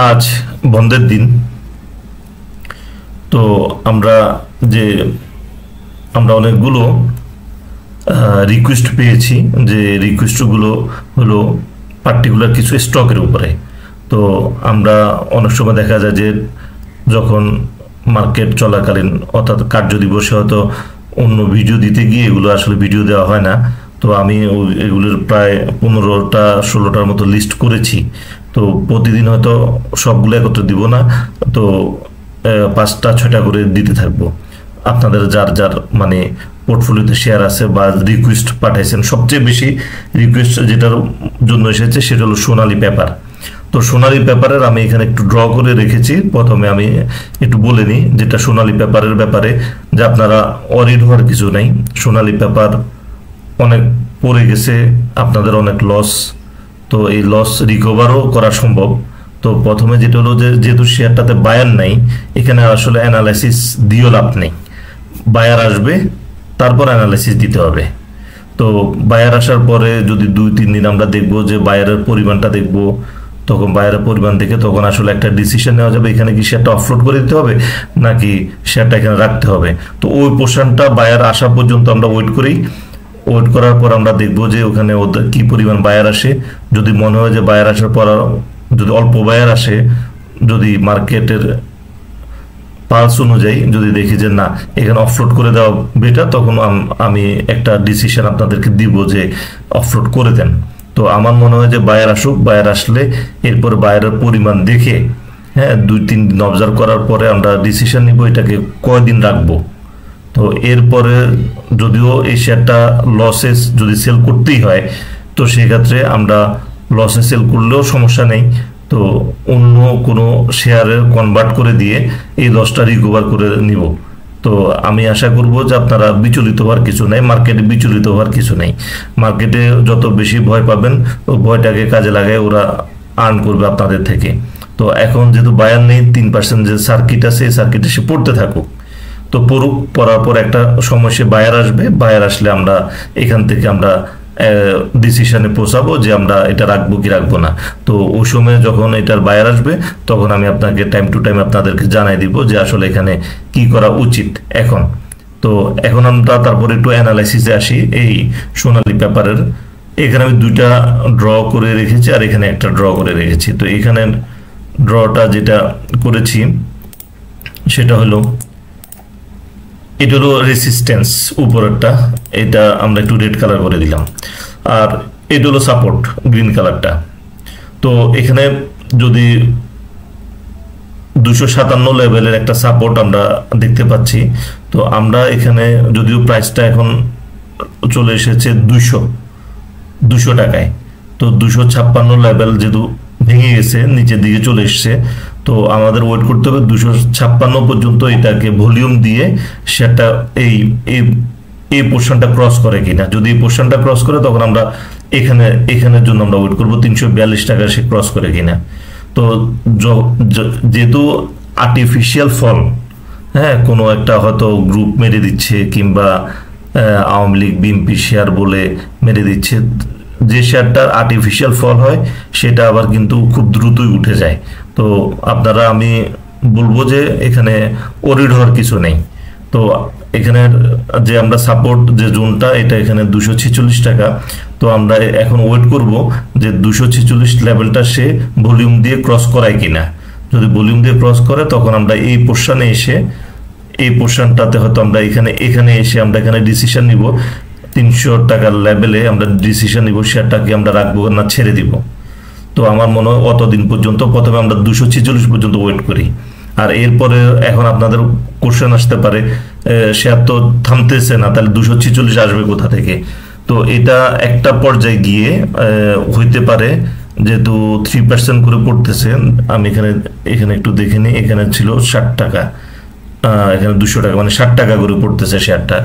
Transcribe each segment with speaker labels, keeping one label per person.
Speaker 1: আজ বন্ধের দিন। তো আমরা অনেকগুলো রিকোয়েস্ট পেয়েছি, যে রিকোয়েস্টগুলো হলো পার্টিকুলার কিছু স্টকের উপরে। তো আমরা অনেক সময় দেখা যায় যে যখন মার্কেট চলাকালীন অর্থাৎ কার্য দিবসে হয়তো অন্য ভিডিও দিতে গিয়ে এগুলো আসলে ভিডিও দেওয়া হয় না। তো আমি এগুলোর প্রায় 15টা 16টার মতো লিস্ট করেছি। তো প্রতিদিন হয়তো সবগুলো একত্রে দিব না, তো 5টা 6টা করে দিতে থাকবো। আপনাদের যার যার মানে পোর্টফোলিওতে শেয়ার আছে বা রিকোয়েস্ট পাঠাইছেন, সবচেয়ে বেশি রিকোয়েস্ট যেটার জন্য এসেছে সেটা হলো সোনালী পেপার। তো সোনালী পেপারের আমি এখানে একটু ড্র করে রেখেছি। প্রথমে আমি একটু বলে নিই যেটা সোনালী পেপারের ব্যাপারে, যে আপনারা অরিড হওয়ার কিছু নেই। সোনালী পেপার অনেক পড়ে গেছে, আপনাদের অনেক লস, তো এই লস রিকভারও করা সম্ভব। তো প্রথমে যেটা হলো যে যেহেতু শেয়ারটাতে বায়ার নাই, এখানে আসলে অ্যানালাইসিস দিয়েও লাভ নেই। বায়ার আসবে, তারপর অ্যানালাইসিস দিতে হবে। তো বায়ার আসার পরে যদি 2-3 দিন আমরা দেখবো যে বায়ারের পরিমাণটা দেখবো, তখন বায়ারের পরিমাণ দেখে তখন আসলে একটা ডিসিশন নেওয়া যাবে এখানে কি শেয়ারটা অফলোড করে দিতে হবে নাকি শেয়ারটা এখানে রাখতে হবে। তো ওই পোর্শনটা বায়ার আসা পর্যন্ত আমরা ওয়েট করি। ওয়েট করার পর আমরা দেখবো যে ওখানে ওদের কি পরিমাণ বায়ার আসে। যদি মনে হয় যে বায়ার আসার পর যদি অল্প বায়ার আসে, যদি মার্কেটের পালস অনুযায়ী যদি দেখি যে না এখানে অফলোড করে দেওয়া বেটার, তখন আমি একটা ডিসিশন আপনাদেরকে দিব যে অফলোড করে দেন। তো আমার মনে হয় যে বায়ার আসুক, বায়ার আসলে এরপর বায়ারের পরিমাণ দেখে 2-3 দিন অবজার্ভ করার পরে আমরা ডিসিশন নিব এটাকে কয়দিন রাখবো। তো এরপরে যদিও এই শেয়ারটা লসেস যদি সেল করতেই হয়, তো সেক্ষেত্রে আমরা লসে সেল করলেও সমস্যা নেই। তো অন্য কোনো শেয়ারে কনভার্ট করে দিয়ে এই লসটা রিকভার করে নিব। তো আমি আশা করব যে আপনারা বিচলিত হওয়ার কিছু নেই, মার্কেটে বিচলিত হওয়ার কিছু নেই। মার্কেটে যত বেশি ভয় পাবেন, ওই ভয়টাকে কাজে লাগায় ওরা আর্ন করবে আপনাদের থেকে। তো এখন যেহেতু বায়ার নেই, 3% যে সার্কিট আছে এই সার্কিটে সে পড়তে থাকুক। তো পড়ার পর একটা সময় সে বায়ার আসবে, বায়ার আসলে আমরা এখান থেকে আমরা ডিসিশনে পৌঁছাবো যে আমরা এটা রাখবো কি রাখবো না। তো ওই সময় যখন এটার বায়ার আসবে, তখন আমি আপনাকে টাইম টু টাইম আপনাদেরকে জানাই দিব যে আসলে এখানে কি করা উচিত এখন। তো এখন আমরা তারপরে একটু অ্যানালাইসিসে আসি এই সোনালী পেপারের। এখানে আমি 2টা ড্র করে রেখেছি আর এখানে একটা ড্র করে রেখেছি। তো এখানে ড্রটা যেটা করেছি সেটা হলো, এটা হলো রেসিস্ট্যান্স উপরেরটা, এটা আমরা একটু রেড কালার করে দিলাম। আর এটা হলো সাপোর্ট গ্রিন কালারটা। তো এখানে যদি 257 লেভেলের একটা সাপোর্ট আমরা দেখতে পাচ্ছি। তো আমরা এখানে যদিও প্রাইসটা এখন চলে এসেছে 200 টাকায়, তো 256 লেভেল যেহেতু ভেঙে গেছে, নিচের দিকে চলে এসছে, তো আমাদের ওয়েট করতে হবে 256 পর্যন্ত এটাকে ভলিউম দিয়ে সেটা এই পোর্শনটা ক্রস করে কিনা। যদি এই পোর্শনটা ক্রস করে তখন আমরা এখানের জন্য আমরা ওয়েট করবো 342 টাকা সে ক্রস করে কিনা। তো যেহেতু আর্টিফিশিয়াল ফল, কোনো একটা হয়তো গ্রুপ মেরে দিচ্ছে কিংবা আওয়ামী লীগ বিএনপি শেয়ার বলে মেরে দিচ্ছে, যে শেয়ারটার আর্টিফিশিয়াল ফল হয় সেটা আবার কিন্তু খুব দ্রুতই উঠে যায়। তো আপনারা আমি বলবো যে এখানে ওরিড হওয়ার কিছু নেই। তো এখানে যে আমরা সাপোর্ট যে জোনটা, এটা এখানে 246 টাকা। তো আমরা এখন ওয়েট করব যে 246 লেভেলটা সে ভলিউম দিয়ে ক্রস করায় কিনা। যদি ভলিউম দিয়ে ক্রস করে তখন আমরা এই পোর্শনে এসে, এই পোর্শনটাতে হয়তো আমরা এখানে এসে আমরা এখানে ডিসিশন নিব 300 টাকার লেভেলে আমরা ডিসিশন নিব শেয়ারটাকে আমরা রাখবো না ছেড়ে দিব। তো আমার মনে হয় অতদিন পর্যন্ত প্রথমে আমরা 246 পর্যন্ত ওয়েট করি। আর এরপরে এখন আপনাদের কোশ্চেন আসতে পারে শেয়ার তো থামতেছে না, তাহলে 246 আসবে কোথা থেকে। তো এটা একটা পর্যায়ে গিয়ে হইতে পারে, যেহেতু 3% করে পড়তেছে। আমি এখানে একটু দেখে নিই, এখানে ছিল 60 টাকা, এখানে 200 টাকা, মানে 60 টাকা করে পড়তেছে শেয়ারটা।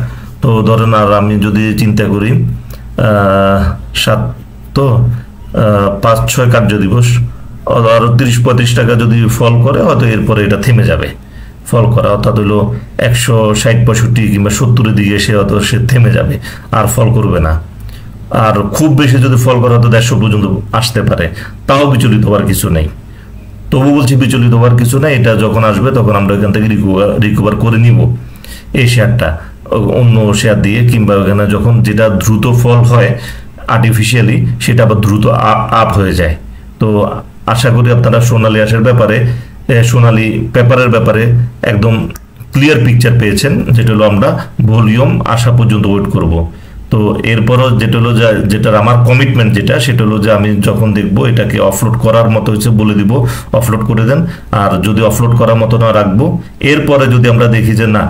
Speaker 1: তো ধরেন আর আমি যদি চিন্তা করি 7 তো 5-6 কার্য দিবস, আরো 30-35 টাকা যদি ফল করে হয়তো এরপরে এটা থেমে যাবে ফল করা, অর্থাৎ হলো 160-65 কিংবা 70-এর দিকে সে থেমে যাবে, আর ফল করবে না। আর খুব বেশি যদি ফল করে হয়তো 150 পর্যন্ত আসতে পারে, তাও বিচলিত হওয়ার কিছু নেই। তবু বলছি বিচলিত হওয়ার কিছু না, এটা যখন আসবে তখন আমরা এখান থেকে রিকভার করে নিব এই শেয়ারটা অন্য শেয়ার দিয়ে, কিংবা ওখানে যখন যেটা দ্রুত ফল হয় আর্টিফিশিয়ালি সেটা আবার দ্রুত আপ হয়ে যায়। তো আশা করি আপনারা সোনালী আঁশের ব্যাপারে, সোনালী পেপারের ব্যাপারে একদম ক্লিয়ার পিকচার পেয়েছেন, যেটা হলো আমরা ভলিউম আসা পর্যন্ত ওয়েট করব। তো এরপরও যেটা হলো যেটার আমার কমিটমেন্ট যেটা, সেটা হলো যে আমি যখন দেখবো এটাকে অফলোড করার মতো হচ্ছে বলে দিব, অফলোড করে দেন। আর যদি অফলোড করার মতো না রাখবো, এরপরে যদি আমরা দেখি যে না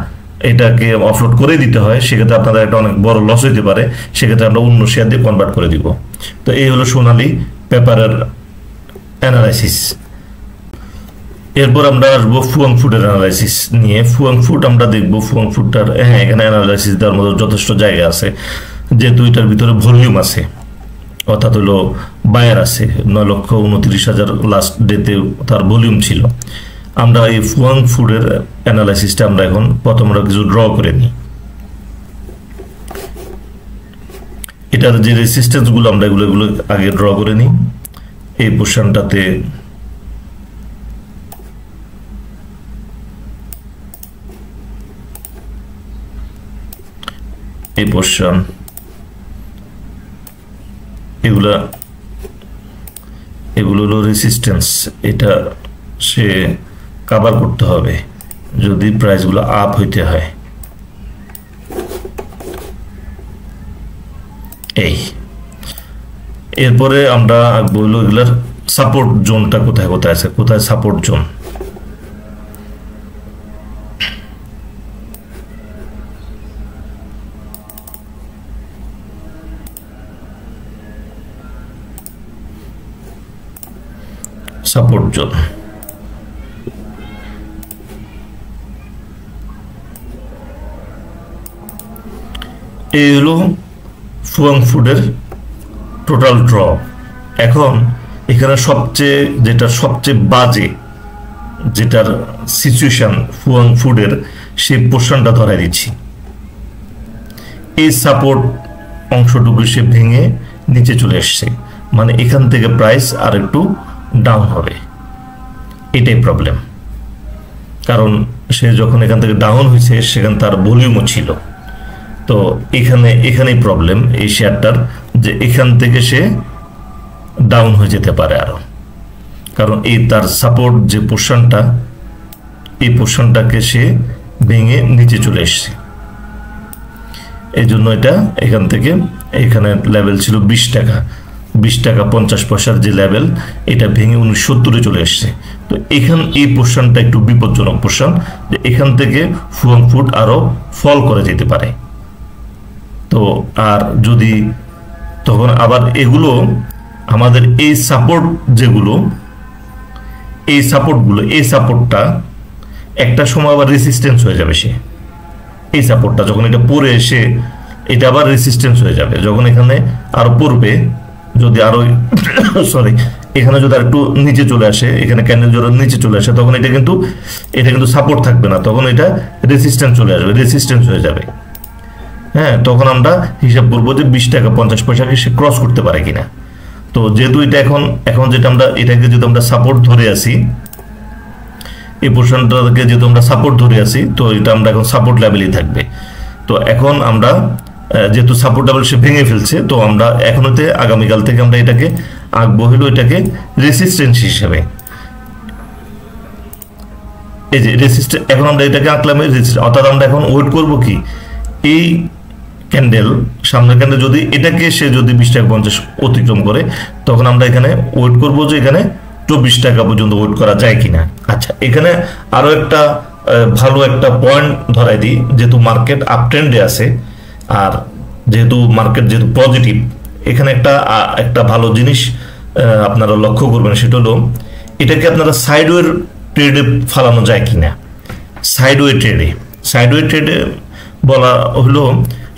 Speaker 1: এটাকে অফলোড করে দিতে হয়, সেক্ষেত্রে আপনাদের একটা অনেক বড় লস হইতে পারে, সেক্ষেত্রে আমরা অন্য শেয়ার দিয়ে কনভার্ট করে দিব। তো এই হলো সোনালী পেপারের অ্যানালাইসিস। এরপর আমরা আসবো ফুয়াং ফুডের অ্যানালাইসিস নিয়ে। ফুয়াং ফুড আমরা দেখবো, ফুয়াং ফুডটার এখানে অ্যানালাইসিস দেওয়ার মতো যথেষ্ট জায়গা আছে, যেহেতু এটার ভিতরে ভলিউম আছে, অর্থাৎ হলো বায়ার আছে 9,29,000 লাস্ট ডেতে তার ভলিউম ছিল। আমরা এই ফুয়াং ফুডের অ্যানালাইসিসটা আমরা এখন প্রথম কিছু ড্র করে নিই। এটার যে রেসিস্টেন্সগুলো আমরা এগুলো আগে ড্র করে নিই। এই পোর্শনটাতে এই পোর্শন, এগুলো হলো রেসিস্টেন্স, এটা সে কভার করতে হবে যদি প্রাইসগুলো আপ হইতে হয়। এই এরপরে আমরা বলবো এগুলার সাপোর্ট জোনটা কোথায় কোথায় আছে, কোথায় সাপোর্ট জোন। সাপোর্ট জোন এই হলো ফুয়াং ফুডের টোটাল ড্র। এখন এখানে সবচেয়ে বাজে যেটার সিচুয়েশন ফুয়াং ফুডের, সেই পোর্শনটা ধরাই দিচ্ছি। এই সাপোর্ট অংশটুকু সে ভেঙে নিচে চলে এসছে, মানে এখান থেকে প্রাইস আর একটু ডাউন হবে, এটাই প্রবলেম। কারণ সে যখন এখান থেকে ডাউন হয়েছে সেখানে তার ভলিউমও ছিল। তো এখানেই প্রবলেম এই শেয়ারটার, যে এখান থেকে সে ডাউন হয়ে যেতে পারে আরো, কারণ এই তার সাপোর্ট যে পোর্শনটা, এই পোর্শনটাকে সে ভেঙে নিচে চলে এসছে। এই জন্য এটা এখান থেকে, এখানে লেভেল ছিল 20 টাকা, 20 টাকা 50 পয়সার যে লেভেল, এটা ভেঙে 1970 চলে এসছে। তো এই পোর্শনটা একটু বিপজ্জনক পোর্শন, যে এখান থেকে ফুয়াং ফুড আরো ফল করে যেতে পারে। তো আর যদি তখন আবার এগুলো আমাদের এই সাপোর্ট যেগুলো, এই সাপোর্টটা একটা সময় আবার রেসিস্টেন্স হয়ে যাবে। এই সাপোর্টটা যখন এটা পড়ে এসে এটা আবার রেসিস্টেন্স হয়ে যাবে, যখন এখানে আরো পড়বে, যদি আরো এখানে যদি আর একটু নিচে চলে আসে, এখানে ক্যান্ডেল জোড়া নিচে চলে আসে, তখন এটা কিন্তু সাপোর্ট থাকবে না, তখন এটা রেসিস্টেন্স চলে আসবে, রেসিস্টেন্স হয়ে যাবে। তখন আমরা হিসাব করবো যে 20 টাকা 50 পয়সাকে সে ক্রস করতে পারে কিনা। তো যেহেতু এটা এখন যেটা আমরা এটাকে যদি আমরা সাপোর্ট ধরে আসি, এই পোর্শনটাকে যেহেতু আমরা সাপোর্ট ধরে আসি, তো এটা আমরা এখন সাপোর্ট লেভেলই থাকবে। তো এখন আমরা যেহেতু সাপোর্ট লেভেল সে ভেঙে ফেলছে, তো আমরা এখন হতে আগামীকাল থেকে আমরা এটাকে আঁকবো হলো এটাকে রেসিস্টেন্স হিসেবে। এই যে রেসিস্টেন্স, এখন আমরা এটাকে আঁকলাম অর্থাৎ আমরা এখন ওয়েট করবো কি, এই ক্যান্ডেল, সামনের ক্যান্ডেল যদি এটাকে সে যদি 20 টাকা 50 অতিক্রম করে, তখন আমরা এখানে ওয়েট করবো যে এখানে 24 টাকা পর্যন্ত ওয়েট করা যায় কিনা। আচ্ছা, এখানে আরো একটা ভালো একটা পয়েন্ট ধরাই দিই, যেহেতু মার্কেট আপ ট্রেন্ডে আছে, আর যেহেতু মার্কেট যেহেতু পজিটিভ, এখানে একটা ভালো জিনিস আপনারা লক্ষ্য করবেন, সেটা হলো এটাকে আপনারা সাইডওয়ে ট্রেডে ফালানো যায় কিনা। সাইডওয়ে ট্রেডে বলা হলো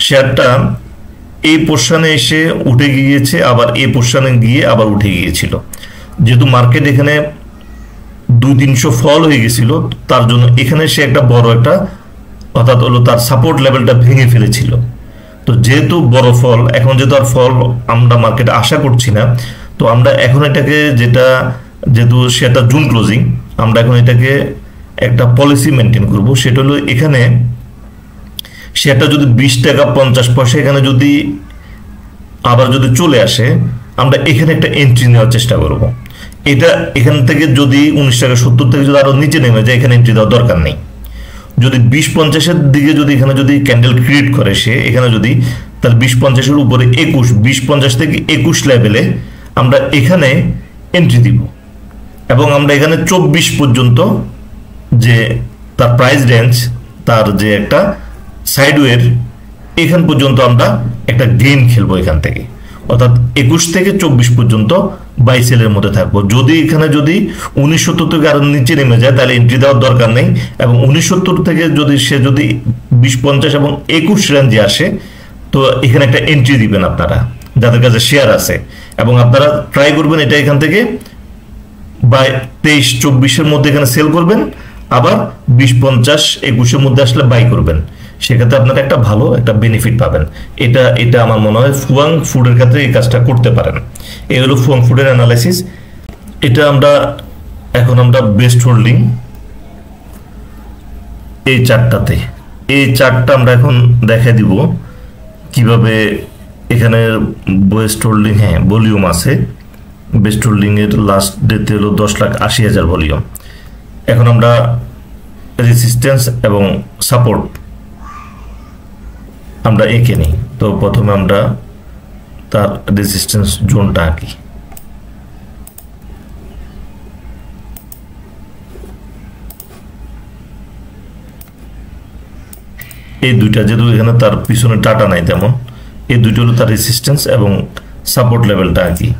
Speaker 1: শেয়ারটা এই পোর্শনে এসে উঠে গিয়েছে, আবার এই পোর্শনে গিয়ে আবার উঠে গিয়েছিল। যেহেতু মার্কেট এখানে 200-300 ফল হয়ে গেছিল, তার জন্য এখানে সে একটা বড় একটা, অর্থাৎ হলো তার সাপোর্ট লেভেলটা ভেঙে ফেলেছিল। তো যেহেতু বড় ফল, এখন যেহেতু আর ফল আমরা মার্কেটে আশা করছি না, তো আমরা এখন এটাকে যেটা যেহেতু সেটা জুন ক্লোজিং, আমরা এখন এটাকে একটা পলিসি মেনটেন করব। সেটা হলো এখানে সেটা যদি 20 টাকা 50 পয়সা এখানে যদি আবার যদি চলে আসে, আমরা এখানে একটা এন্ট্রি নেওয়ার চেষ্টা করব। এটা এখান থেকে যদি 19 টাকা 70 থেকে যদি আরো নিচে নেমে যায়, এখানে এন্ট্রি দেওয়ার দরকার নেই। যদি 20-50-এর দিকে যদি এখানে যদি ক্যান্ডেল ক্রিয়েট করে সে এখানে যদি, তাহলে 20-50-এর উপরে 21, 20-50 থেকে 21 লেভেলে আমরা এখানে এন্ট্রি দিব, এবং আমরা এখানে 24 পর্যন্ত যে তার প্রাইস রেঞ্জ, তার যে একটা সাইডওয়ের, এখান পর্যন্ত আমরা একটা গেম খেলবো এখান থেকে, অর্থাৎ 21 থেকে 24 পর্যন্ত বাই সেলের মধ্যে থাকবো। যদি এখানে যদি 1970 থেকে আরো নিচে নেমে যায় তাহলে এন্ট্রি দেওয়ার দরকার নেই, এবং 1970 থেকে যদি সে যদি 20-50 এবং 21 রেঞ্জে আসে, তো এখানে একটা এন্ট্রি দিবেন আপনারা যাদের কাছে শেয়ার আছে, এবং আপনারা ট্রাই করবেন এটা এখান থেকে বাই 23-24-এর মধ্যে এখানে সেল করবেন, আবার 20-50-21-এর মধ্যে আসলে বাই করবেন। সেক্ষেত্রে আপনারা একটা ভালো একটা বেনিফিট পাবেন। এটা আমার মনে হয় ফুয়াং ফুডের ক্ষেত্রে এই কাজটা করতে পারেন। এই হলো ফুয়াং ফুডের অ্যানালাইসিস। এটা এখন আমরা বেস্ট হোল্ডিং এই চার্টটাতে, এই চার্টটা আমরা এখন দেখাই দিব কিভাবে এখানে বেস্ট হোল্ডিং, হ্যাঁ ভলিউম আছে, বেস্ট হোল্ডিং এর লাস্ট ডেতে হলো 10,80,000 ভলিউম। এখন আমরা রেজিস্ট্যান্স এবং সাপোর্ট আমরা এঁকে নিই। তো প্রথমে আমরা তার রেজিস্ট্যান্স জোনটা আঁকি। এই দুইটা, যেহেতু এখানে তার পিছনে টাটা নাই তেমন, এই দুইটা হলো তার রেজিস্ট্যান্স এবং সাপোর্ট লেভেলটা আঁকি।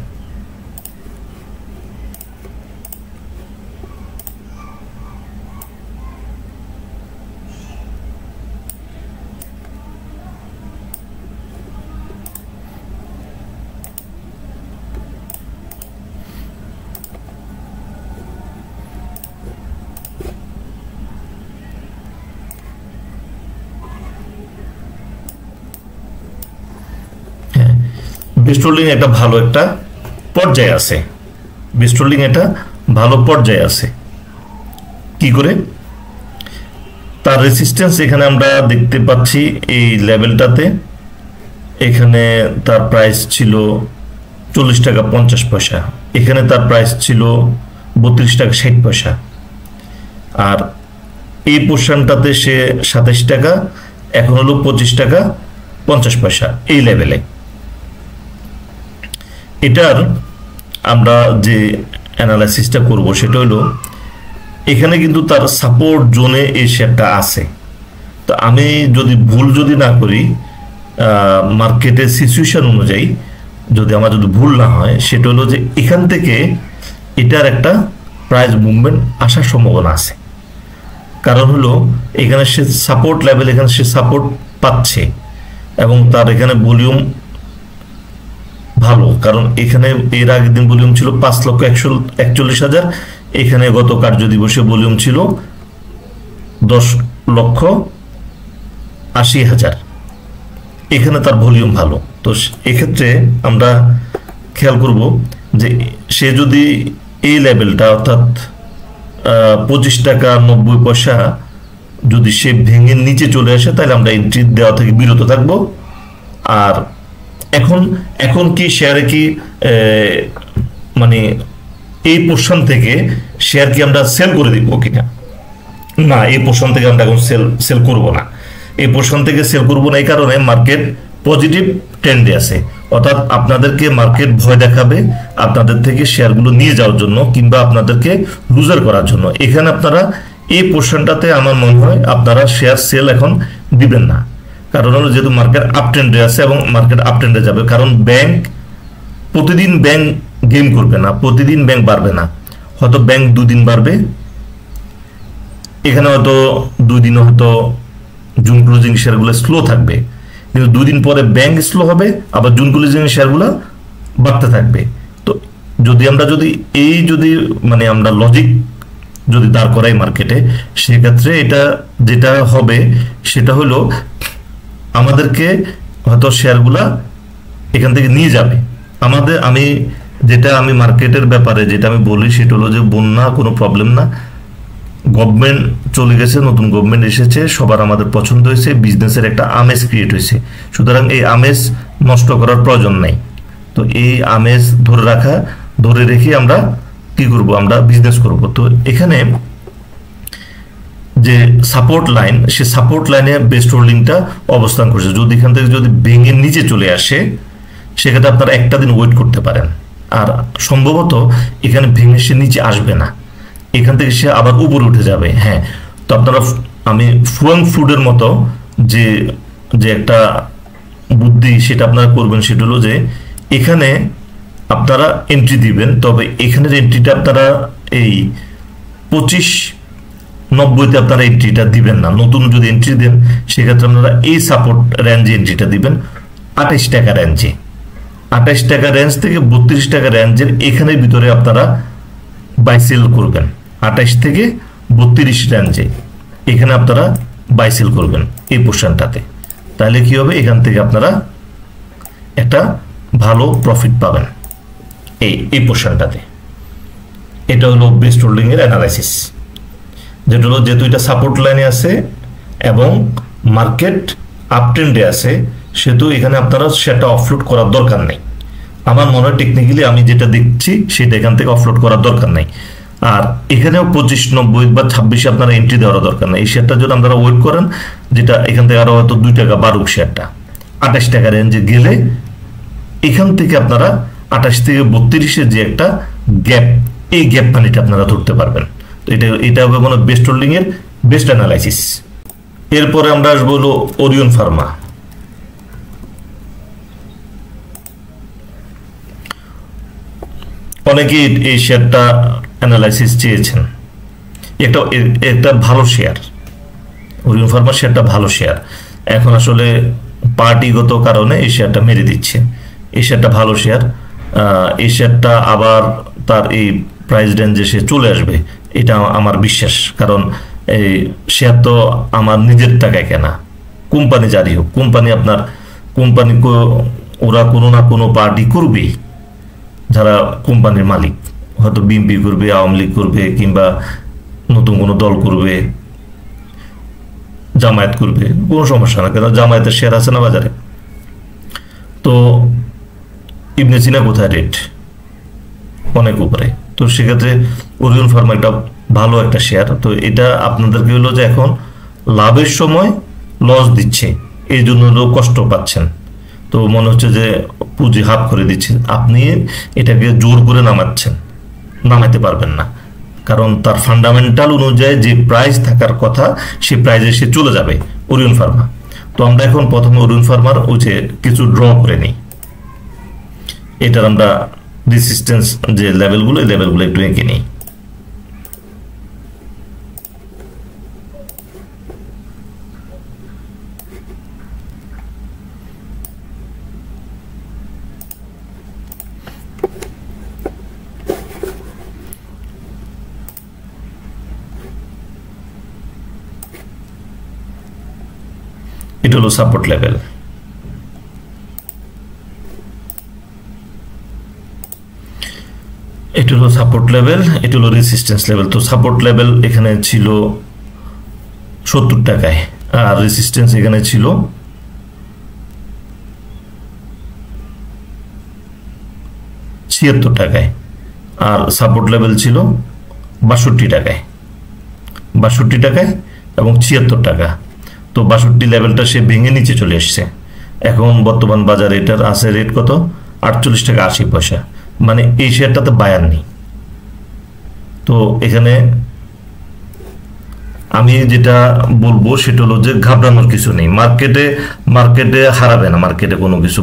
Speaker 1: বেস্ট হোল্ডিং একটা ভালো একটা পর্যায়ে আছে, বেস্ট হোল্ডিং এটা ভালো পর্যায়ে আছে। কি করে? তার রেজিস্ট্যান্স এখানে আমরা দেখতে পাচ্ছি এই লেভেলটাতে, এখানে তার প্রাইস ছিল 40 টাকা 50 পয়সা, এখানে তার প্রাইস ছিল 32 টাকা 60 পয়সা, আর এই পোর্শনটাতে সে 27 টাকা, এখন হলো 25 টাকা 50 পয়সা এই লেভেলে। এটার আমরা যে অ্যানালাইসিসটা করব সেটা হলো এখানে কিন্তু তার সাপোর্ট জোনে এই শেয়ারটা আছে। তো আমি ভুল যদি না করি, মার্কেটের সিচুয়েশন অনুযায়ী যদি ভুল না হয়, সেটা হলো যে এখান থেকে এটার একটা প্রাইস মুভমেন্ট আসার সম্ভাবনা আছে। কারণ হলো এখানে সে সাপোর্ট লেভেল, এখানে সে সাপোর্ট পাচ্ছে, এবং তার এখানে ভলিউম ভালো, কারণ এখানে এর আগের দিন ভলিউম ছিল 5,41,000, এখানে গত কার্য দিবসে ভলিউম ছিল 10,80,000, এখানে তার ভলিউম ভালো। তো এক্ষেত্রে আমরা খেয়াল করব যে সে যদি এই লেভেলটা অর্থাৎ 25 টাকা 90 পয়সা যদি সে ভেঙে নিচে চলে আসে, তাহলে আমরা এন্ট্রি দেওয়া থেকে বিরত থাকব। আর এখন কি শেয়ারে কি মানে এই পোর্শন থেকে শেয়ার কি আমরা সেল করে দিব কিনা? না, এই পোর্শন থেকে আমরা এখন সেল করব না। এই পোর্শন থেকে সেল করব না এই কারণে মার্কেট পজিটিভ ট্রেন্ডে আছে, অর্থাৎ আপনাদেরকে মার্কেট ভয় দেখাবে আপনাদের থেকে শেয়ারগুলো নিয়ে যাওয়ার জন্য, কিংবা আপনাদেরকে লুজার করার জন্য। এখানে আপনারা এই পোর্শনটাতে আমার মনে হয় আপনারা শেয়ার সেল এখন দিবেন না, কারণ হলো যেহেতু মার্কেট আপ ট্রেন্ডে আছে এবং মার্কেট আপ ট্রেন্ডে যাবে। কারণ প্রতিদিন ব্যাংক গেম করবে না, প্রতিদিন ব্যাংক বাড়বে না, হয়তো ব্যাংক 2 দিন বাড়বে, এখানে হয়তো 2 দিন হয়তো জুন ক্লোজিং শেয়ারগুলো স্লো থাকবে, কিন্তু 2 দিন পরে ব্যাংক স্লো হবে, আবার জুন ক্লোজিং শেয়ারগুলো বাড়তে থাকবে। তো আমরা মানে আমরা লজিক যদি দাঁড় করাই মার্কেটে, সেক্ষেত্রে এটা যেটা হবে সেটা হলো আমাদেরকে হয়তো শেয়ারগুলা এখান থেকে নিয়ে যাবে। আমি যেটা আমি মার্কেটের ব্যাপারে যেটা আমি বলি সেটা হলো যে বন্যা কোনো প্রবলেম না, গভর্নমেন্ট চলে গেছে, নতুন গভর্নমেন্ট এসেছে, সবার আমাদের পছন্দ হয়েছে, বিজনেসের একটা আমেজ ক্রিয়েট হয়েছে, সুতরাং এই আমেজ নষ্ট করার প্রয়োজন নাই। তো এই আমেজ ধরে রেখে আমরা কি করব, আমরা বিজনেস করব। তো এখানে যে সাপোর্ট লাইন, সে সাপোর্ট লাইনে বেস্ট হোল্ডিংটা অবস্থান করছে। যদি এখান থেকে যদি ভেঙে নিচে চলে আসে সেক্ষেত্রে আপনারা একটা দিন ওয়েট করতে পারেন, আর সম্ভবত এখানে ভেঙে সে নিচে আসবে না, এখান থেকে সে আবার উপরে উঠে যাবে। হ্যাঁ, তো আপনারা আমি ফুয়াং ফুডের মতো যে যে একটা বুদ্ধি সেটা আপনারা করবেন, সেটা হলো যে এখানে আপনারা এন্ট্রি দিবেন, তবে এখানের এন্ট্রিটা আপনারা এই 25.90 আপনারা এন্ট্রিটা দিবেন না। নতুন যদি এন্ট্রি দেন সেক্ষেত্রে আপনারা এই সাপোর্ট রেঞ্জে এন্ট্রিটা দিবেন 28 টাকা রেঞ্জে। 28 টাকা রেঞ্জ থেকে 32 টাকা রেঞ্জের এখানের ভিতরে আপনারা বাই সেল করবেন। 28 থেকে 32 রেঞ্জে এখানে আপনারা বাই সেল করবেন এই পোর্শনটাতে। তাহলে কি হবে, এখান থেকে আপনারা একটা ভালো প্রফিট পাবেন এই পোর্শনটাতে। এটা হলো বেস্ট হোল্ডিং এর অ্যানালাইসিস, যেটা হলো যেহেতু এটা সাপোর্ট লাইনে আছে এবং মার্কেট আপ ট্রেন্ডে আছে, সেহেতু এখানে আপনারা সেটা অফলোড করার দরকার নেই। আমার মনে হয় টেকনিক্যালি আমি যেটা দেখছি সেটা এখান থেকে অফলোড করার দরকার নেই। আর এখানেও 25.90 বা 26 আপনারা এন্ট্রি দেওয়ার দরকার নেই। এই শেয়ারটা যদি আপনারা ওয়েট করেন, যেটা এখান থেকে আরো হয়তো 2 টাকা বাড়ুক শেয়ারটা, 28 টাকা রেঞ্জে গেলে এখান থেকে আপনারা 28 থেকে 32-এর যে একটা গ্যাপ, এই গ্যাপ পানিটা আপনারা ধরতে পারবেন। তো এটা হবে মানে বেস্ট হোল্ডিং এর বেস্ট অ্যানালাইসিস। এরপরে আমরা আসবো হলো ওরিয়ন ফার্মা। অনেকেই এই শেয়ারটা অ্যানালাইসিস চেয়েছেন। একটা ভালো শেয়ার, ওরিয়ন ফার্মা শেয়ারটা ভালো শেয়ার। এখন আসলে পার্টিগত কারণে এই শেয়ারটা মেরে দিচ্ছে। এই শেয়ারটা ভালো শেয়ার, এই শেয়ারটা আবার তার এই প্রাইস রেঞ্জে সে চলে আসবে, এটা আমার বিশ্বাস। কারণ এই শেয়ার তো আমার নিজের টাকায় কেনা, কোম্পানি জারি হোক, কোম্পানি ওরা কোনো না কোনো পার্টি করবেই, যারা কোম্পানির মালিক, হয়তো বিএনপি করবে, আওয়ামী লীগ করবে, কিংবা নতুন কোনো দল করবে, জামায়াত করবে, কোনো সমস্যা না, কেন জামায়াতের শেয়ার আছে না বাজারে। তো ইবনে সিনা কোথায় রেট অনেক উপরে, তো সেক্ষেত্রে ওরিয়ন ফার্মা একটা ভালো একটা শেয়ার। তো এটা আপনাদেরকে হলো যে এখন লাভের সময় লস দিচ্ছে, এই জন্য কষ্ট পাচ্ছেন, তো মনে হচ্ছে যে পুঁজি হাফ করে দিচ্ছেন, আপনি এটাকে জোর করে নামাতে পারবেন না, কারণ তার ফান্ডামেন্টাল অনুযায়ী যে প্রাইস থাকার কথা সেই প্রাইসে সে চলে যাবে ওরিয়ন ফার্মা। তো আমরা এখন প্রথমে ওরিয়ন ফার্মার ওই যে কিছু ড্র করে নিই, এটার আমরা রেজিস্ট্যান্স যে লেভেলগুলো, এই লেভেলগুলো একটু এঁকে নিই। এটা হলো সাপোর্ট লেভেল, এটা হলো সাপোর্ট লেভেল, এটা হলো রেজিস্ট্যান্স লেভেল। তো সাপোর্ট লেভেল এখানে ছিল 70 টাকায়, আর রেজিস্ট্যান্স এখানে ছিল 76 টাকায়, আর সাপোর্ট লেভেল ছিল 62 টাকায়, 62 টাকায় এবং 76 টাকা। তো 62 লেভেলটা সে ভেঙে নিচে চলে এসছে। এখন বর্তমান বাজারে এটার আছে রেট কত, 48 টাকা 80 পয়সা, মানে এই শেয়ারটাতে বায়ার নেই। তো এখানে আমি যেটা বলবো সেটা হলো যে ঘাবড়ানোর কিছু নেই, মার্কেটে হারাবে না, মার্কেটে কোনো কিছু,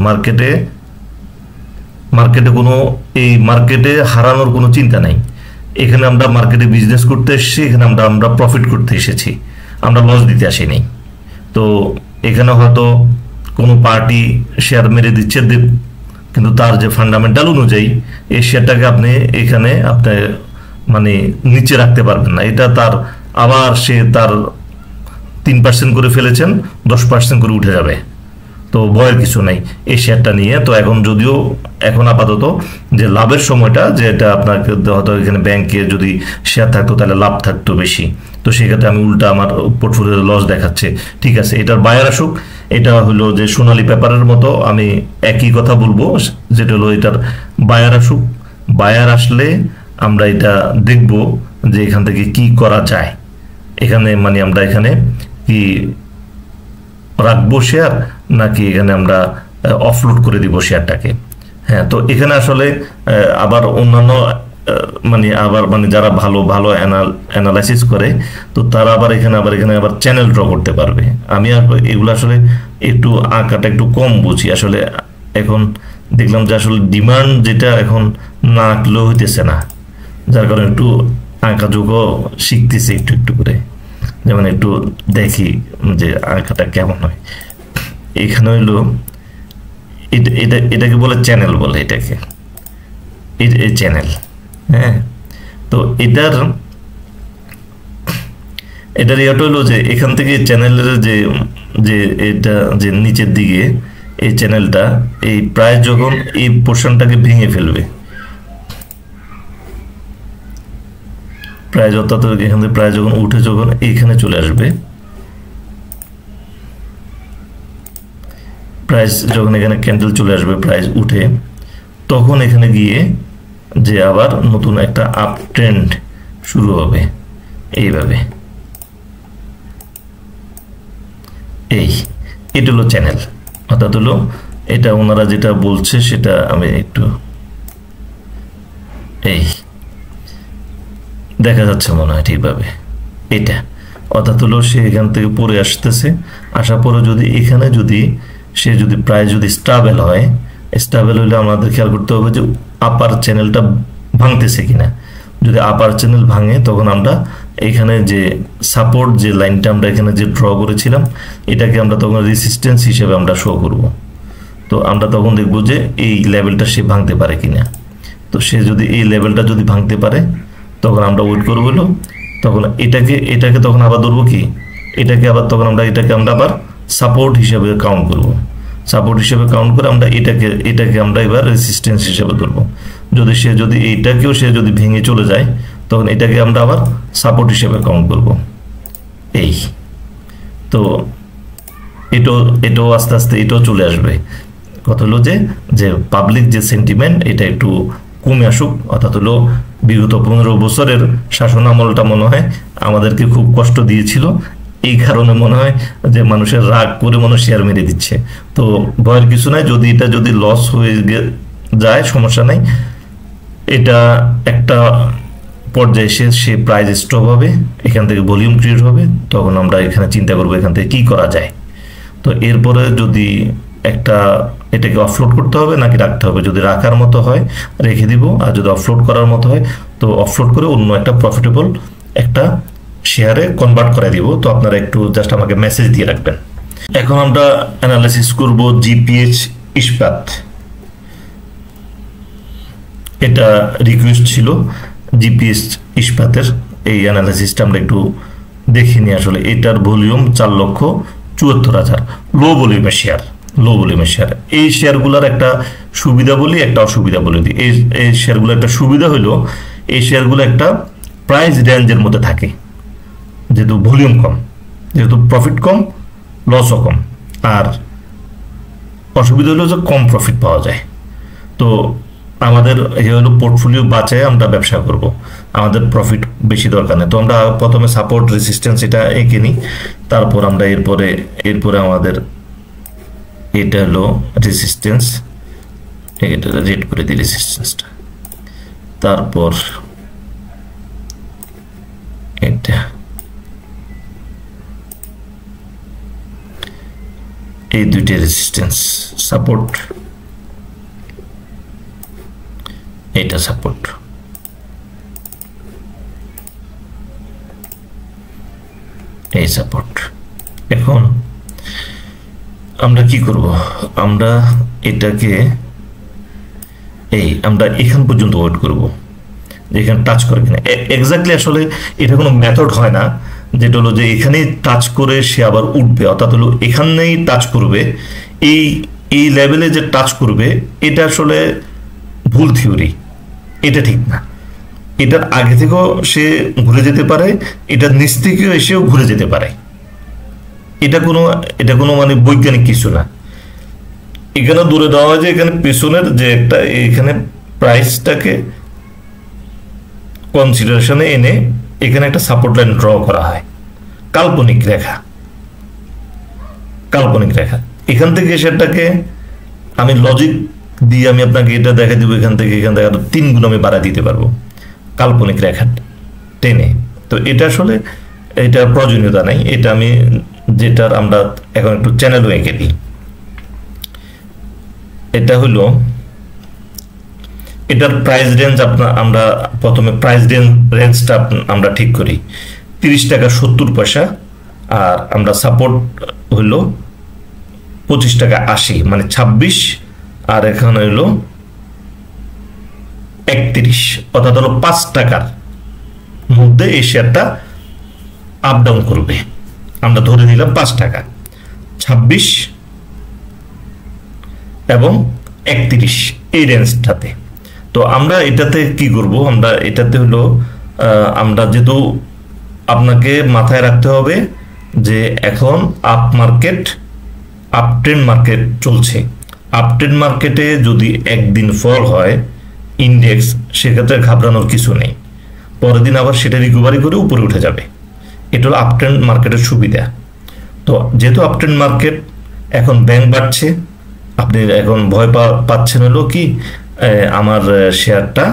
Speaker 1: মার্কেটে হারানোর কোনো চিন্তা নাই। এখানে আমরা মার্কেটে বিজনেস করতে এসেছি, এখানে আমরা প্রফিট করতে এসেছি, আমরা লস দিতে আসিনি। তো এখানে হয়তো কোনো পার্টি শেয়ার মেরে দিচ্ছে, কিন্তু তার যে ফান্ডামেন্টাল অনুযায়ী এই শেয়ারটাকে আপনি এখানে আপনি মানে নিচে রাখতে পারবেন না। এটা তার আবার সে তার 3% করে ফেলেছেন, 10% করে উঠে যাবে। তো ভয়ের কিছু নাই এই শেয়ারটা নিয়ে। তো এখন যদিও এখন আপাতত যে লাভের সময়টা, যে এটা আপনাকে হয়তো এখানে ব্যাংকে যদি শেয়ার থাকতো তাহলে লাভ থাকতো বেশি, তো সেক্ষেত্রে আমি উল্টা আমার পোর্টফোলিও লস দেখাচ্ছে। ঠিক আছে, এটার বায়ার আসুক। এটা হলো যে সোনালী পেপারের মতো আমি একই কথা বলবো, যেটা হলো এটার বায়ার আসুক। বায়ার আসলে আমরা এটা দেখব যে এখান থেকে কি করা যায়। এখানে মানে আমরা এখানে কি রাখবো শেয়ার, নাকি এখানে আমরা অফলোড করে দিব শেয়ারটাকে। হ্যাঁ, তো এখানে আসলে আবার অন্যান্য মানে যারা ভালো ভালো অ্যানালাইসিস করে, তো তারা আবার এখানে চ্যানেল ড্র করতে পারবে। আমি এগুলো আসলে একটু আঁকাটা একটু কম বুঝি আসলে। এখন দেখলাম যে আসলে ডিমান্ড যেটা এখন না আঁকলেও হইতেছে না, যার কারণে একটু আঁকা যোগও শিখতেছি একটু একটু করে। যেমন একটু দেখি যে আঁকাটা কেমন হয়। এখানে হইলো এটাকে বলে চ্যানেল বলে, এটাকে এই চ্যানেল। হ্যাঁ, তো এটার ইয়েটা হলো যে এখান থেকে চ্যানেলের যে যে এটা যে নিচের দিকে এই চ্যানেলটা, এই প্রায় যখন এই পোর্শনটাকে ভেঙে ফেলবে, প্রায় অর্থাৎ এখান থেকে প্রায় যখন উঠে যখন এইখানে চলে আসবে, প্রাইস যখন এখানে ক্যান্ডেল চলে আসবে প্রাইস উঠে, তখন এখানে গিয়ে যে আবার নতুন একটা আপ ট্রেন্ড শুরু হবে এইভাবে। এটা হলো চ্যানেল, অর্থাৎ হলো এটা ওনারা যেটা বলছে সেটা আমি একটু দেখা যাচ্ছে মনে হয় ঠিকভাবে। এটা অর্থাৎ হলো সে এখান থেকে পরে আসতেছে, আসার পরে যদি এখানে সে প্রায় স্টেবল হয়, স্টেবল হলে আমাদের খেয়াল করতে হবে যে আপার চ্যানেলটা ভাঙতেছে কিনা। যদি আপার চ্যানেল ভাঙে তখন আমরা এখানে যে সাপোর্ট যে লাইনটা আমরা এখানে যে ড্র করেছিলাম, এটাকে আমরা তখন রেসিস্ট্যান্স হিসেবে আমরা শো করব। তো আমরা তখন দেখব যে এই লেভেলটা সে ভাঙতে পারে কিনা। তো সে যদি এই লেভেলটা ভাঙতে পারে তখন আমরা ওয়েট করবো, তখন এটাকে তখন আবার ধরবো কি, এটাকে আমরা আবার সাপোর্ট হিসেবে কাউন্ট করব। সাপোর্ট হিসেবে কাউন্ট করে আমরা এটাকে আমরা এবার রেসিস্ট্যান্স হিসেবে ধরবো। যদি এইটাকেও সে ভেঙে চলে যায়, তখন এটাকে আমরা আবার সাপোর্ট হিসেবে কাউন্ট করব। তো এটাও আস্তে আস্তে এটাও চলে আসবে। কথা হলো যে পাবলিক যে সেন্টিমেন্ট এটা একটু কমে আসুক, অর্থাৎ হলো বিগত 15 বছরের শাসন আমলটা মনে হয় আমাদেরকে খুব কষ্ট দিয়েছিল। এই কারণে মনে হয় যে মানুষের রাগ করে মানুষ শেয়ার মেরে দিচ্ছে। তো ভয়ের কিছু নাই, এটা লস হয়ে যায় সমস্যা নাই। এটা একটা পর্যায়ে সে প্রাইস স্টপ হবে, এখান থেকে ভলিউম ক্রিয়েট হবে, তখন আমরা এখানে চিন্তা করবো এখান থেকে কি করা যায়। তো এরপরে এটাকে অফলোড করতে হবে নাকি রাখতে হবে। যদি রাখার মতো হয় রেখে দিব, আর যদি অফলোড করার মতো হয় তো অফলোড করে অন্য একটা প্রফিটেবল একটা শেয়ারে কনভার্ট করে দিব। তো আপনারা একটু জাস্ট আমাকে মেসেজ দিয়ে রাখবেন। এখন আমরা অ্যানালাইসিস করব জিপিএইচ ইস্পাত। এটা রিকোয়েস্ট ছিল জিপিএইচ ইস্পাতের, এই অ্যানালাইসিসটা আমরা একটু দেখিনি। আসলে এটার ভলিউম 4,74,000, লো ভলিউমের শেয়ার। এই শেয়ারগুলোর একটা সুবিধা বলি, একটা অসুবিধা বলে দিই। এই শেয়ারগুলো একটা সুবিধা হলো এই শেয়ারগুলো একটা প্রাইস রেঞ্জের মধ্যে থাকে, যেহেতু ভলিউম কম, যেহেতু প্রফিট কম, লসও কম। আর অসুবিধা হলো যে কম প্রফিট পাওয়া যায়। তো আমাদের পোর্টফোলিও বাঁচায় আমরা ব্যবসা করব, আমাদের প্রফিট বেশি দরকার নেই। তো আমরা প্রথমে সাপোর্ট রেসিস্ট্যান্স এটা এঁকে নিই, তারপর আমরা এরপরে আমাদের এটা হলো রেসিস্ট্যান্স, এটা রেড করে দিই রেসিস্ট্যান্সটা, তারপর এটা এই দুইটা রেসিস্ট্যান্স, সাপোর্ট, এটা সাপোর্ট। এই সাপোর্ট। এখন আমরা কি করব, আমরা এটাকে আমরা এখান পর্যন্ত ওয়েট করব, এখানে টাচ করে কিনা। এক্স্যাক্টলি আসলে এটা কোনো মেথড হয় না, যেটা হলো যে এখানেই টাচ করে সে আবার উঠবে, অর্থাৎ হলো এখানেই টাচ করবে, এই এই লেভেলে যে টাচ করবে এটা আসলে ভুল থিওরি, এটা ঠিক না। এটার আগে থেকেও সে ঘুরে যেতে পারে, এটার নিচ থেকেও এসেও ঘুরে যেতে পারে। এটা কোনো মানে বৈজ্ঞানিক কিছু না। এখানে দূরে দেওয়া হয় যে এখানে পেছনের যে একটা এখানে প্রাইসটাকে কনসিডারেশনে এনে এখানে একটা সাপোর্ট লাইন ড্র করা হয়, কাল্পনিক রেখা। এখান থেকে সেটাকে আমি লজিক দিয়ে আমি আপনাকে এটা দেখা দিব, এখান থেকে 3 গুণ আমি বাড়া দিতে পারবো কাল্পনিক রেখা টেনে। তো এটা আসলে এটার প্রয়োজনীয়তা নাই। এটা আমি যেটার আমরা এখন একটু চ্যানেল এঁকে দিই। এটা হলো এটার প্রাইস রেঞ্জ আমরা প্রথমে প্রাইস রেঞ্জটা আমরা ঠিক করি 30 টাকা 70 পয়সা, আর আমরা সাপোর্ট হইল 25 টাকা 80, মানে 26, আর এখানে হইল 31, অর্থাৎ হলো 5 টাকার মধ্যে এই শেয়ারটা আপ ডাউন করবে। আমরা ধরে নিলাম 5 টাকা, 26 এবং 31 এই রেঞ্জটাতে। তো আমরা এটাতে কি করব, আমরা এটাতে হলো আমরা যেহেতু আপনাকে মাথায় রাখতে হবে যে এখন আপ ট্রেন্ড মার্কেট চলছে। আপ ট্রেন্ড মার্কেটে যদি একদিন ফল হয় ইন্ডেক্স, সেক্ষেত্রে ঘাবড়ানোর কিছু নেই, পরের দিন আবার সেটা রিকভারি করে উপরে উঠে যাবে। এটা হলো আপ ট্রেন্ড মার্কেটের সুবিধা। তো যেহেতু আপ ট্রেন্ড মার্কেট, এখন ব্যাংক বাড়ছে, আপনি এখন ভয় পাচ্ছেন হলো কি আমার শেয়ারটা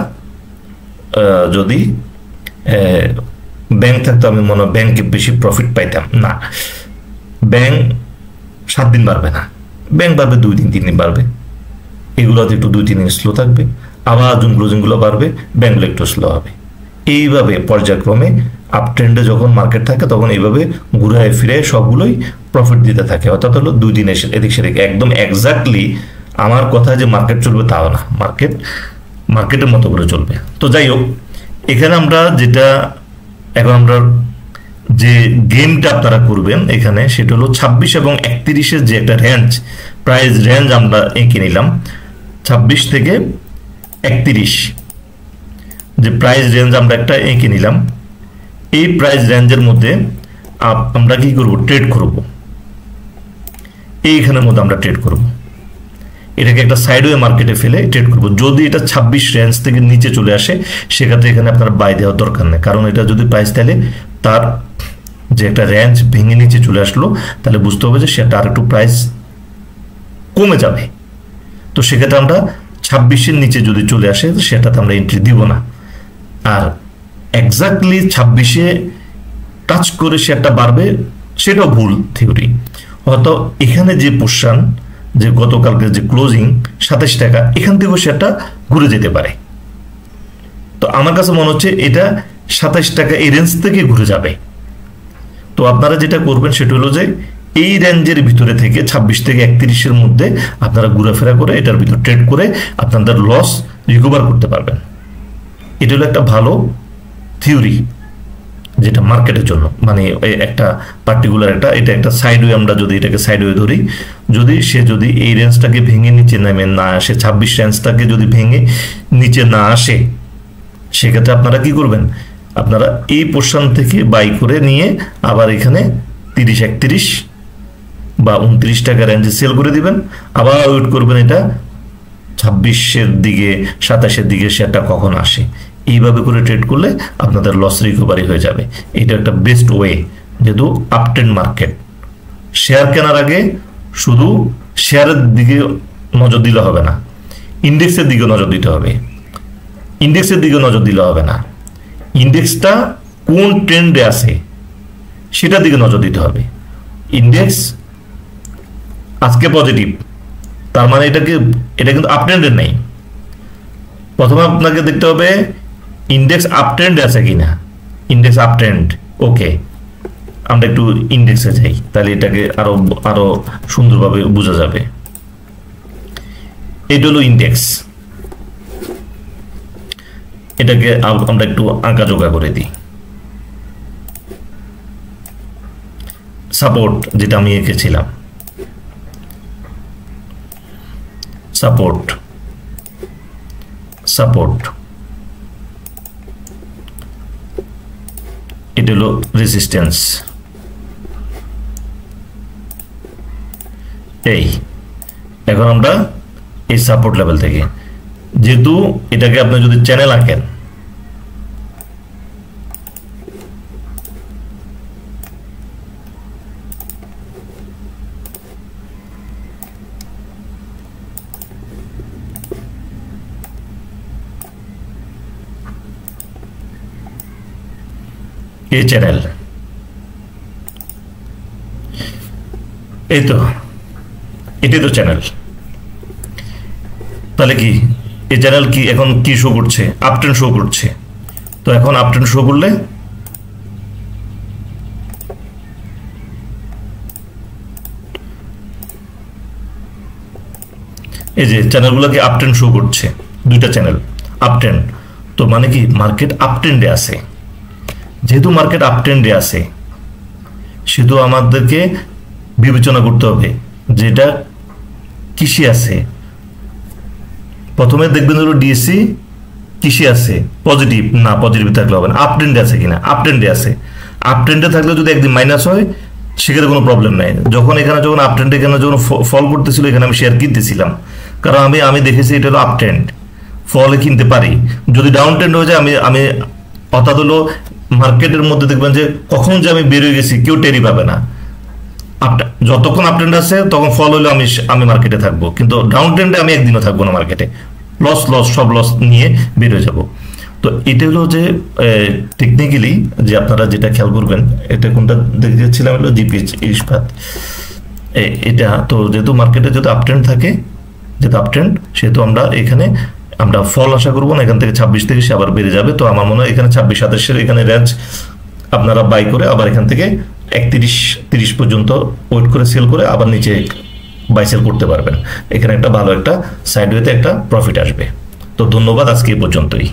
Speaker 1: যদি ব্যাংক থাকতো আমি মনে হয় ব্যাংকে বেশি প্রফিট পাইতাম। না, ব্যাংক 7 দিন বাড়বে না, ব্যাংক বাড়বে 2 দিন 3 দিন বাড়বে, এগুলোতে একটু 2-3 দিন স্লো থাকবে, আবার জুন ক্লোজিংগুলো বাড়বে, ব্যাংকগুলো একটু স্লো হবে। এইভাবে পর্যায়ক্রমে আপ ট্রেন্ডে যখন মার্কেট থাকে তখন এইভাবে ঘুরায় ফিরে সবগুলোই প্রফিট দিতে থাকে। অর্থাৎ হলো 2 দিন এদিক সেদিক, একদম এক্স্যাক্টলি আমার কথা যে মার্কেট চলবে তাও না, মার্কেটের মতো করে চলবে। তো যাই হোক, এখানে আমরা যেটা এখন আমরা যে গেমটা আপনারা করবেন এখানে, সেটা হলো 26 এবং 31-এর যে একটা প্রাইস রেঞ্জ আমরা এঁকে নিলাম। 26 থেকে 31 যে প্রাইস রেঞ্জ আমরা একটা এঁকে নিলাম, এই প্রাইস রেঞ্জের মধ্যে আমরা কি করব, ট্রেড করব। এইখানের মধ্যে আমরা ট্রেড করব, এটাকে একটা সাইডওয়ে মার্কেটে ফেলে ট্রেড করব। যদি এটা 26 রেঞ্জ থেকে নিচে চলে আসে সেক্ষেত্রে এখানে আপনার বাই দেওয়ার দরকার নেই, কারণ এটা যদি প্রাইস তাহলে তার যে একটা রেঞ্জ ভেঙে নিচে চলে আসলো, তাহলে বুঝতে হবে যে সেটা আর একটু প্রাইস কমে যাবে। তো সেক্ষেত্রে আমরা 26-এর নিচে যদি চলে আসে সেটাতে আমরা এন্ট্রি দিব না। আর এক্স্যাক্টলি 26-এ টাচ করে শেয়ারটা বাড়বে সেটাও ভুল থিওরি। হয়তো এখানে যে পোর্শন, যে গতকালকে যে ক্লোজিং 27 টাকা, এখান থেকেও শেয়ারটা ঘুরে যেতে পারে। তো আমার কাছে মনে হচ্ছে এটা 27 টাকা এই রেঞ্জ থেকে ঘুরে যাবে। তো আপনারা যেটা করবেন সেটা হলো যে এই রেঞ্জের ভিতরে থেকে 26 থেকে 31-এর মধ্যে আপনারা ঘোরাফেরা করে এটার ভিতর ট্রেড করে আপনাদের লস রিকভার করতে পারবেন। এটা হলো একটা ভালো থিওরি যেটা মার্কেটের জন্য, মানে একটা পার্টিকুলার এটা একটা সাইডওয়ে, আমরা যদি এটাকে সাইডওয়ে ধরি, যদি এই রেঞ্জটাকে ভেঙে নিচে নামে না আসে, 26 রেঞ্জটাকে যদি ভেঙে নিচে না আসে, সেক্ষেত্রে আপনারা কি করবেন, আপনারা এই পোর্শন থেকে বাই করে নিয়ে আবার এখানে 30, 31 বা 29 টাকা রেঞ্জে সেল করে দিবেন, আবার ওয়েট করবেন এটা 26-এর দিকে 27-এর দিকে শেয়ারটা কখন আসে। এইভাবে করে ট্রেড করলে আপনাদের লস রিকভারি হয়ে যাবে। এটা একটা বেস্ট ওয়ে। যেহেতু আপট্রেন্ড মার্কেট, শেয়ার কেনার আগে শুধু শেয়ারের দিকে নজর দিলে হবে না, ইন্ডেক্সের দিকে নজর দিতে হবে। ইন্ডেক্সের দিকে নজর দিলে হবে না, ইন্ডেক্সটা কোন ট্রেন্ডে আছে সেটার দিকে নজর দিতে হবে। ইন্ডেক্স আজকে পজিটিভ, তার মানে এটা কিন্তু আপট্রেন্ডের নেই। প্রথমে আপনাকে দেখতে হবে ইন্ডেক্স আপট্রেন্ড আছে কিনা। ইন্ডেক্স আপট্রেন্ড, ওকে, আমরা একটু ইন্ডেক্সে যাই, তাহলে এটাকে আরো সুন্দরভাবে বোঝা যাবে। এটা হলো ইন্ডেক্স, এটাকে আমরা একটু আঁকাজোকা করে দিই। সাপোর্ট যেটা আমি এঁকেছিলাম, সাপোর্ট সাপোর্ট, এটা হলো রেজিস্ট্যান্স। এই এখন আমরা এই সাপোর্ট লেভেল থেকে, যেহেতু এটাকে আপনি যদি চ্যানেল আঁকেন, এই চ্যানেল, এই তো এটাই তো চ্যানেল। তাহলে কি এই চ্যানেল কি এখন কি শো করছে? আপট্রেন্ড শো করছে। তো এখন আপট্রেন্ড শো করলে এই যে চ্যানেলগুলোকে আপট্রেন্ড শো করছে, দুইটা চ্যানেল আপট্রেন্ড। তো মানে কি মার্কেট আপট্রেন্ডে আছে। যেহেতু মার্কেট আপট্রেন্ডে আছে, সেহেতু আমাদেরকে বিবেচনা করতে হবে যেটা কিসে আছে। প্রথমে দেখবেন হলো ডিএসসি কিসে আছে, পজিটিভ না, পজিটিভ থাকলে হবে না, আপট্রেন্ডে আছে কিনা। আপট্রেন্ডে আছে, আপট্রেন্ডে থাকলে যদি একদিন মাইনাস হয় সেক্ষেত্রে কোনো প্রবলেম নাই। যখন আপট্রেন্ডে এখানে যখন ফল করতেছিল, এখানে আমি শেয়ার কিনতেছিলাম, কারণ আমি দেখেছি এটা হলো আপট্রেন্ড, ফলে কিনতে পারি। যদি ডাউন ট্রেন্ড হয়ে যায়, আমি অর্থাৎ হলো মার্কেটের মধ্যে দেখবেন যে কখন যে আমি বেরিয়ে গেছি কেউ টেরি পাবে না। যতক্ষণ আপট্রেন্ড আছে তখন ফল হলে আমি মার্কেটে থাকবো, কিন্তু ডাউন ট্রেন্ডে আমি একদিনও থাকবো না মার্কেটে, সব লস নিয়ে বেরিয়ে যাব। তো এটা হলো যে টেকনিক্যালি যে আপনারা যেটা খেয়াল করবেন, এটা কোনটা দেখেছিলাম হলো জিপিএইচ ইস্পাত, এটা তো যেহেতু মার্কেটে যেহেতু আপট্রেন্ড থাকে, যেহেতু আপট্রেন্ড, সেহেতু আমরা এখানে আমরা ফল আশা করবো না। এখান থেকে 26 থেকে সে আবার বেড়ে যাবে। তো আমার মনে হয় এখানে 26-27 এখানে রেঞ্জ আপনারা বাই করে আবার এখান থেকে 31-30 পর্যন্ত ওয়েট করে সেল করে আবার নিচে বাই সেল করতে পারবেন। এখানে একটা ভালো একটা সাইডওয়েতে একটা প্রফিট আসবে। তো ধন্যবাদ, আজকে এই পর্যন্তই।